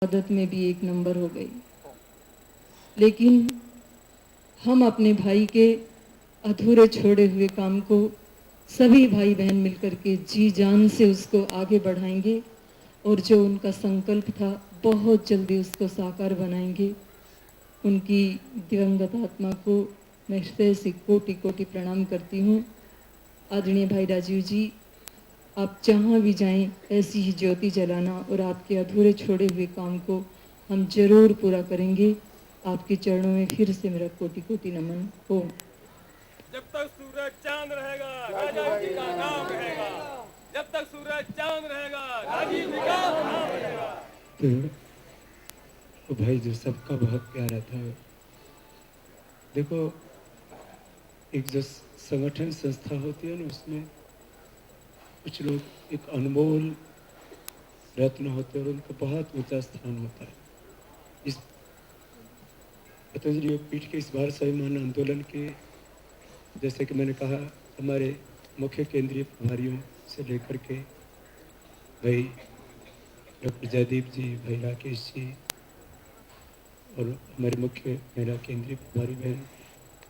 आदत में भी एक नंबर हो गई। लेकिन हम अपने भाई के अधूरे छोड़े हुए काम को सभी भाई बहन मिलकर के जी जान से उसको आगे बढ़ाएंगे और जो उनका संकल्प था बहुत जल्दी उसको साकार बनाएंगे। उनकी दिवंगत आत्मा को मैं हृदय से कोटि कोटि प्रणाम करती हूँ। आदरणीय भाई राजीव जी, आप जहाँ भी जाएं ऐसी ही ज्योति जलाना और आपके अधूरे छोड़े हुए काम को हम जरूर पूरा करेंगे। आपके चरणों में फिर से मेरा कोटि कोटि नमन हो। जब तक सूरज चांद रहेगा राजीव जी का नाम रहेगा। जब तक सूरज चांद रहेगा राजीव जी का नाम रहेगा। तो भाई जो सबका बहुत प्यारा था। देखो, एक जो संगठन संस्था होती है ना, उसमें कुछ लोग एक अनमोल रत्न होते हैं और उनका बहुत ऊंचा स्थान होता है। इस पतंजलि योगपीठ के इस बार स्वाभिमान आंदोलन के, जैसे कि मैंने कहा, हमारे मुख्य केंद्रीय प्रभारियों से लेकर के भाई डॉक्टर जयदीप जी, भाई राकेश जी और हमारे मुख्य महिला केंद्रीय प्रभारी बहन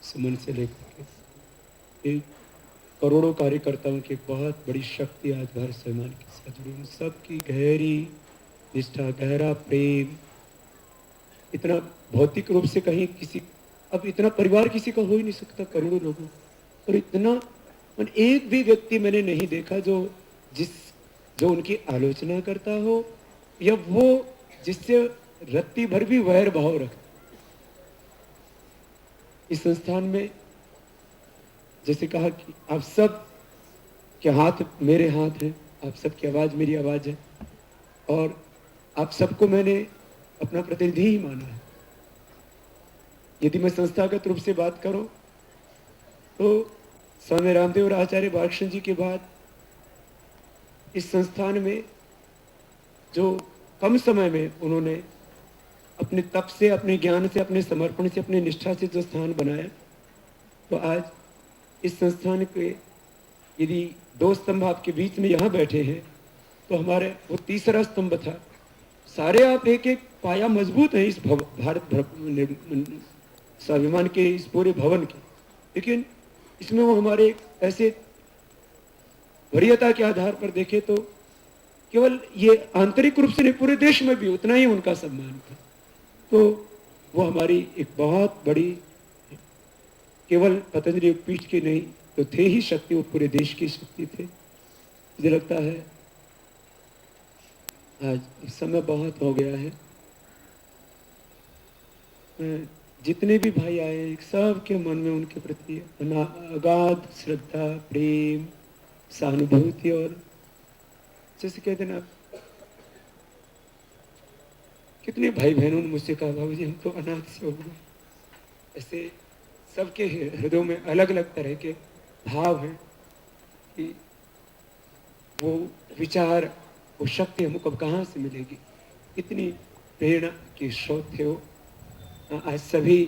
सुमन से लेकर के एक करोड़ों कार्यकर्ताओं की एक बहुत बड़ी शक्ति आज भारत स्वाभिमान के साथ जुड़ी। उन सबकी गहरी निष्ठा, गहरा प्रेम, इतना भौतिक रूप से कहीं किसी, अब इतना परिवार किसी का हो ही नहीं सकता करोड़ों लोगों, और इतना एक भी व्यक्ति मैंने नहीं देखा जो उनकी आलोचना करता हो या वो जिससे रत्ती भर भी वैर भाव रखता। इस संस्थान में जैसे कहा कि आप सब के हाथ मेरे हाथ हैं, आप सबकी आवाज मेरी आवाज है और आप सबको मैंने अपना प्रतिनिधि ही माना है। यदि मैं संस्थागत रूप से बात करूं तो स्वामी रामदेव और आचार्य बालकृष्ण जी के बाद इस संस्थान में जो कम समय में उन्होंने अपने तप से, अपने ज्ञान से, अपने समर्पण से, अपने निष्ठा से जो स्थान बनाया, तो आज इस संस्थान के यदि दो स्तंभ आपके बीच में यहाँ बैठे हैं तो हमारे वो तीसरा स्तंभ था। सारे आप एक एक पाया मजबूत है इस भारत स्वाभिमान के इस पूरे भवन के, लेकिन इसमें वो हमारे ऐसे वरीयता के आधार पर देखे तो केवल ये आंतरिक रूप से नहीं, पूरे देश में भी उतना ही उनका सम्मान था। तो वो हमारी एक बहुत बड़ी, केवल पतंजलि योगपीठ की नहीं तो थे ही शक्ति, वो पूरे देश की शक्ति थे। मुझे लगता है आज समय बहुत हो गया है। जितने भी भाई आए सब के मन में उनके प्रति अगाध श्रद्धा, प्रेम, सहानुभूति, और जैसे कहते ना, कितने भाई बहनों ने मुझसे कहा बाबू जी हम तो अनाथ से हो गए। ऐसे सबके हृदयों में अलग अलग तरह के भाव हैं कि वो विचार, वो शक्ति हमको कहाँ से मिलेगी। इतनी प्रेरणा के स्रोत थे वो। आज सभी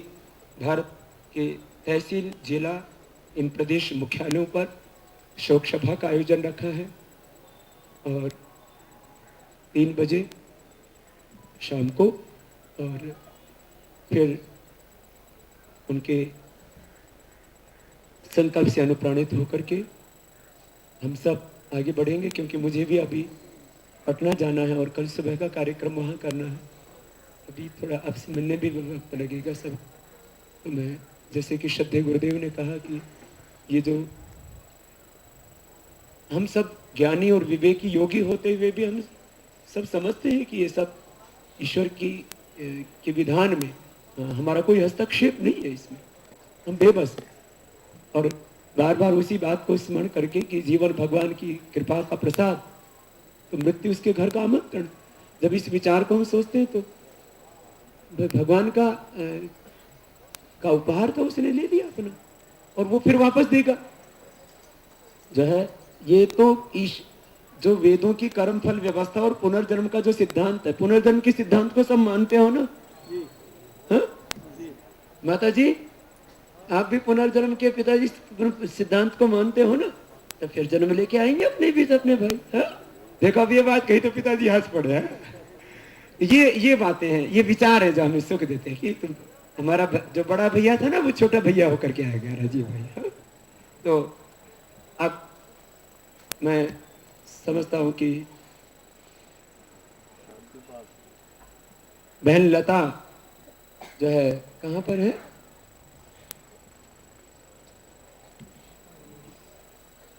भारत के तहसील, जिला, इन प्रदेश मुख्यालयों पर शोक सभा का आयोजन रखा है और 3 बजे शाम को, और फिर उनके संकल्प से अनुप्राणित होकर के हम सब आगे बढ़ेंगे, क्योंकि मुझे भी अभी पटना जाना है और कल सुबह का कार्यक्रम वहाँ करना है। अभी थोड़ा आपसे मिलने भी वक्त लगेगा सब। तो मैं, जैसे कि श्रद्धेय गुरुदेव ने कहा कि ये जो हम सब ज्ञानी और विवेकी योगी होते हुए भी हम सब समझते हैं कि ये सब ईश्वर के विधान में हमारा कोई हस्तक्षेप नहीं है, इसमें हम बेबस हैं। और बार बार उसी बात को स्मरण करके कि जीवन भगवान की कृपा का प्रसाद, तो मृत्यु उसके घर का आमंत्रण। जब इस विचार को हम सोचते हैं तो भगवान का उपहार तो उसने ले लिया अपना, और वो फिर वापस देगा। जो है ये तो जो वेदों की कर्म फल व्यवस्था और पुनर्जन्म का जो सिद्धांत है, पुनर्जन्म के सिद्धांत को सब मानते हो ना? हाँ? माता जी आप भी पुनर्जन्म के पिताजी सिद्धांत को मानते हो ना? तो फिर जन्म लेके आएंगे अपने बीच अपने भाई। हाँ? देखो अब ये बात कही तो पिताजी हंस पड़े हैं। ये बातें हैं, ये विचार है जो हमें सुख देते हैं कि तुम हमारा जो बड़ा भैया था ना वो छोटा भैया होकर के आएगा राजीव भैया। तो अब मैं समझता हूं कि बहन लता जो है कहां पर है,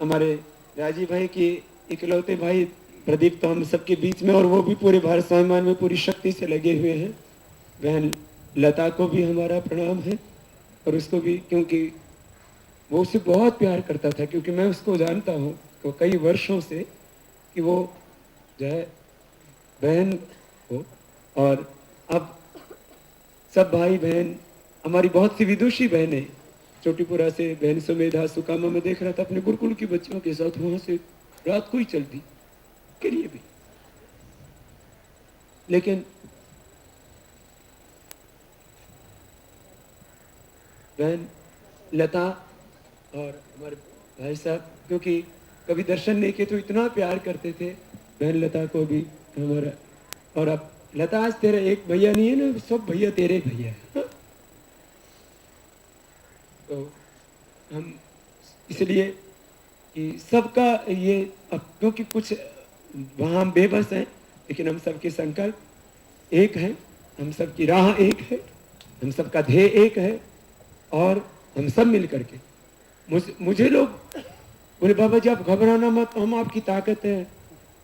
हमारे राजीव भाई की इकलौते भाई प्रदीप तो हम सबके बीच में, और वो भी पूरे भारत स्वाभिमान में पूरी शक्ति से लगे हुए हैं। बहन लता को भी हमारा प्रणाम है, और उसको भी, क्योंकि वो उससे बहुत प्यार करता था, क्योंकि मैं उसको जानता हूँ तो कई वर्षों से कि वो जो है बहन को, और अब सब भाई बहन, हमारी बहुत सी विदुषी बहनें, चोटीपुरा से बहन सुमेधा सुकामा में देख रहा था अपने गुरुकुल की बच्चियों के साथ, वहां से रात को ही चलती के लिए भी। लेकिन बहन लता और हमारे भाई साहब, क्योंकि कभी दर्शन नहीं किए तो इतना प्यार करते थे, बहन लता को भी हमारा। और अब लता आज तेरा एक भैया नहीं है ना, सब भैया तेरे भैया है। तो हम इसलिए कि सबका ये, अब क्योंकि कुछ वहाँ हम बेबस हैं, लेकिन हम सबके संकल्प एक है, हम सबकी राह एक है, हम सबका ध्येय एक है, और हम सब मिल करके, मुझे लोग बोले बाबा जी आप घबराना मत, हम आपकी ताकत है।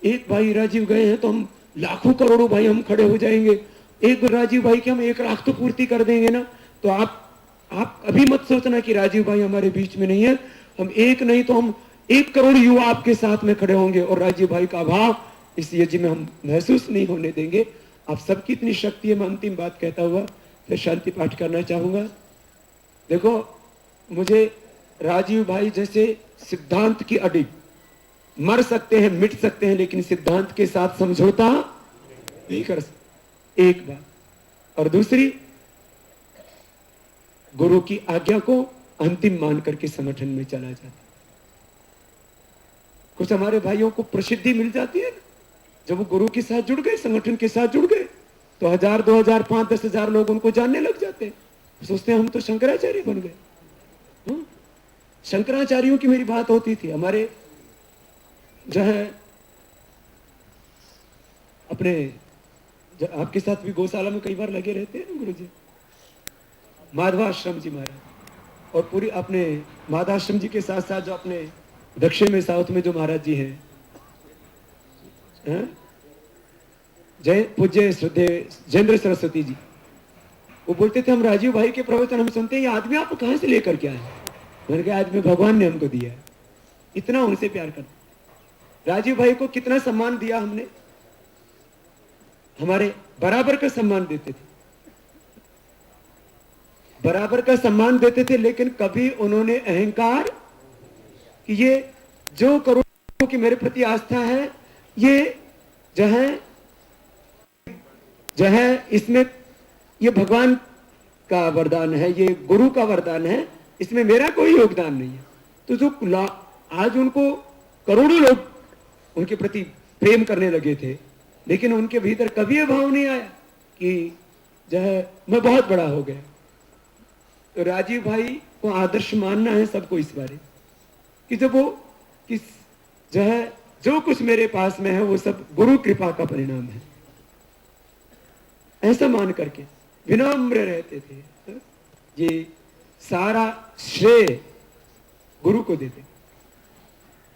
एक भाई राजीव गए हैं तो हम लाखों करोड़ों भाई हम खड़े हो जाएंगे, एक राजीव भाई के हम 1 लाख तो पूर्ति कर देंगे ना। तो आप अभी मत सोचना कि राजीव भाई हमारे बीच में नहीं है, हम एक नहीं तो हम 1 करोड़ युवा आपके साथ में खड़े होंगे, और राजीव भाई का अभाव इस यज्ञ में हम महसूस नहीं होने देंगे। आप सबकी इतनी शक्ति है। मैं अंतिम बात कहता हुआ फिर शांति पाठ करना चाहूंगा। देखो, मुझे राजीव भाई जैसे सिद्धांत की अडिग, मर सकते हैं मिट सकते हैं, लेकिन सिद्धांत के साथ समझौता नहीं कर सकते, एक बात। और दूसरी, गुरु की आज्ञा को अंतिम मान करके संगठन में चला जाता। कुछ हमारे भाइयों को प्रसिद्धि मिल जाती है ना, जब वो गुरु के साथ जुड़ गए, संगठन के साथ जुड़ गए, तो 1000, 2000, 5, 10,000 लोग उनको जानने लग जाते हैं, सोचते हैं हम तो शंकराचार्य बन गए। शंकराचार्यों की मेरी बात होती थी, हमारे जो है अपने आपके साथ भी गौशाला में कई बार लगे रहते हैं ना गुरु जी, माधवाश्रम जी महाराज, और पूरी अपने माधवाश्रम जी के साथ साथ जो अपने दक्षिण में, साउथ में जो महाराज जी हैं, जय पूज्य श्रद्धे जयेंद्र सरस्वती जी, वो बोलते थे हम राजीव भाई के प्रवचन हम सुनते हैं, ये आदमी आप कहां से लेकर के आए? मैंने कहा आदमी भगवान ने हमको दिया है, इतना उनसे प्यार करते। राजीव भाई को कितना सम्मान दिया हमने, हमारे बराबर का सम्मान देते थे, बराबर का सम्मान देते थे, लेकिन कभी उन्होंने अहंकार कि ये जो करोड़ों की मेरे प्रति आस्था है, ये जो है इसमें ये भगवान का वरदान है, ये गुरु का वरदान है, इसमें मेरा कोई योगदान नहीं है। तो जो आज उनको करोड़ों लोग उनके प्रति प्रेम करने लगे थे, लेकिन उनके भीतर कभी यह भाव नहीं आया कि जो है मैं बहुत बड़ा हो गया। तो राजीव भाई को आदर्श मानना है सबको इस बारे कि जब वो किस जो है जो कुछ मेरे पास में है वो सब गुरु कृपा का परिणाम है, ऐसा मान करके विनम्र रहते थे। ये सारा श्रेय गुरु को देते,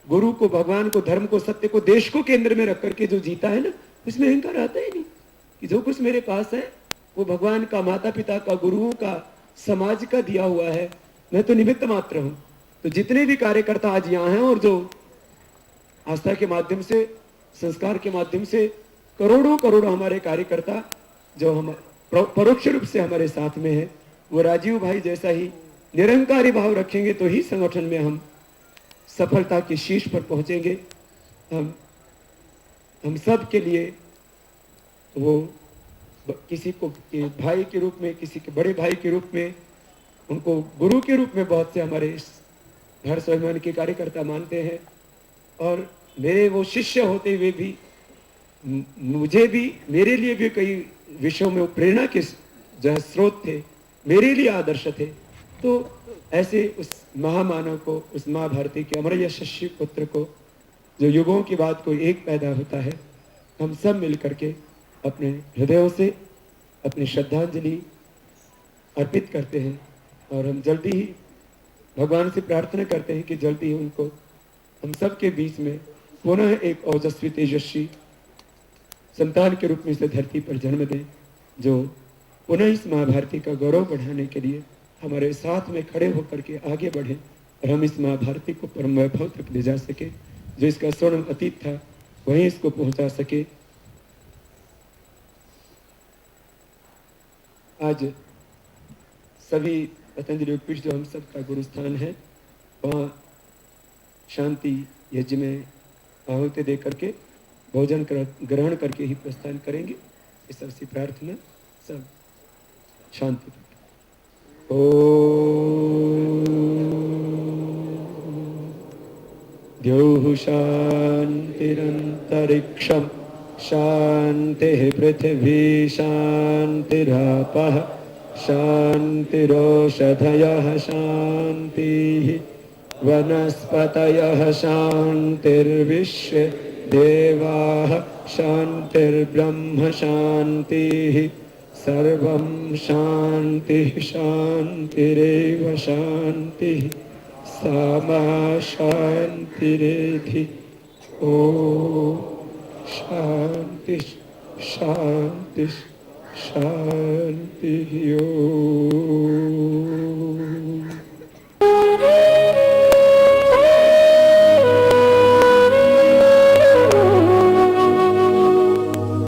गुरु को, भगवान को, धर्म को, सत्य को, देश को केंद्र में रख करके जो जीता है ना, उसमें अहंकार आता ही नहीं कि जो कुछ मेरे पास है वो भगवान का, माता पिता का, गुरुओं का, समाज का दिया हुआ है, मैं तो निमित्त मात्र हूं। तो जितने भी कार्यकर्ता आज यहाँ हैं और जो आस्था के माध्यम से, संस्कार के माध्यम से करोड़ों करोड़ों हमारे कार्यकर्ता जो हम परोक्ष रूप से हमारे साथ में है, वो राजीव भाई जैसा ही निरंकारी भाव रखेंगे तो ही संगठन में हम सफलता के शीर्ष पर पहुंचेंगे। हम सब के लिए वो किसी को भाई के रूप में, किसी के बड़े भाई के रूप में, उनको गुरु के रूप में बहुत से हमारे भारत स्वाभिमान के कार्यकर्ता मानते हैं। और मेरे वो शिष्य होते हुए भी मुझे भी, मेरे लिए भी कई विषयों में वो प्रेरणा के जो स्रोत थे, मेरे लिए आदर्श थे। तो ऐसे उस महामानव को, उस माँ भारती के अमर यशस्वी पुत्र को, जो युगों की बात को एक पैदा होता है, हम सब मिल करके अपने हृदयों से अपनी श्रद्धांजलि अर्पित करते हैं। और हम जल्दी ही भगवान से प्रार्थना करते हैं कि जल्दी ही उनको हम सब के बीच में पुनः एक ओजस्वी तेजस्वी संतान के रूप में इस धरती पर जन्म दें, जो पुनः इस महाभारती का गौरव बढ़ाने के लिए हमारे साथ में खड़े होकर के आगे बढ़े और हम इस महाभारती को परम वैभव तक ले जा सके, जो इसका स्वर्ण अतीत था वहीं इसको पहुंचा सके। आज सभी पतंजलि योगपीठ जो हम सबका गुरु स्थान है, वहाँ शांति यज्ञ में आहुति दे करके भोजन ग्रहण करके ही प्रस्थान करेंगे। इस सबसे प्रार्थना, सब शांति। द्यौः शान्तिरन्तरिक्षं शान्तिः पृथिवी शान्तिरापः शान्तिरोषधयः शान्तिः वनस्पतयः शान्तिर्विश्वे देवाः शान्तिर्ब्रह्म शान्तिः सर्वं शान्तिः शान्तिरेव शान्तिः सामा शान्तिरेधि। ॐ शान्ति शान्ति शान्तिः। ॐ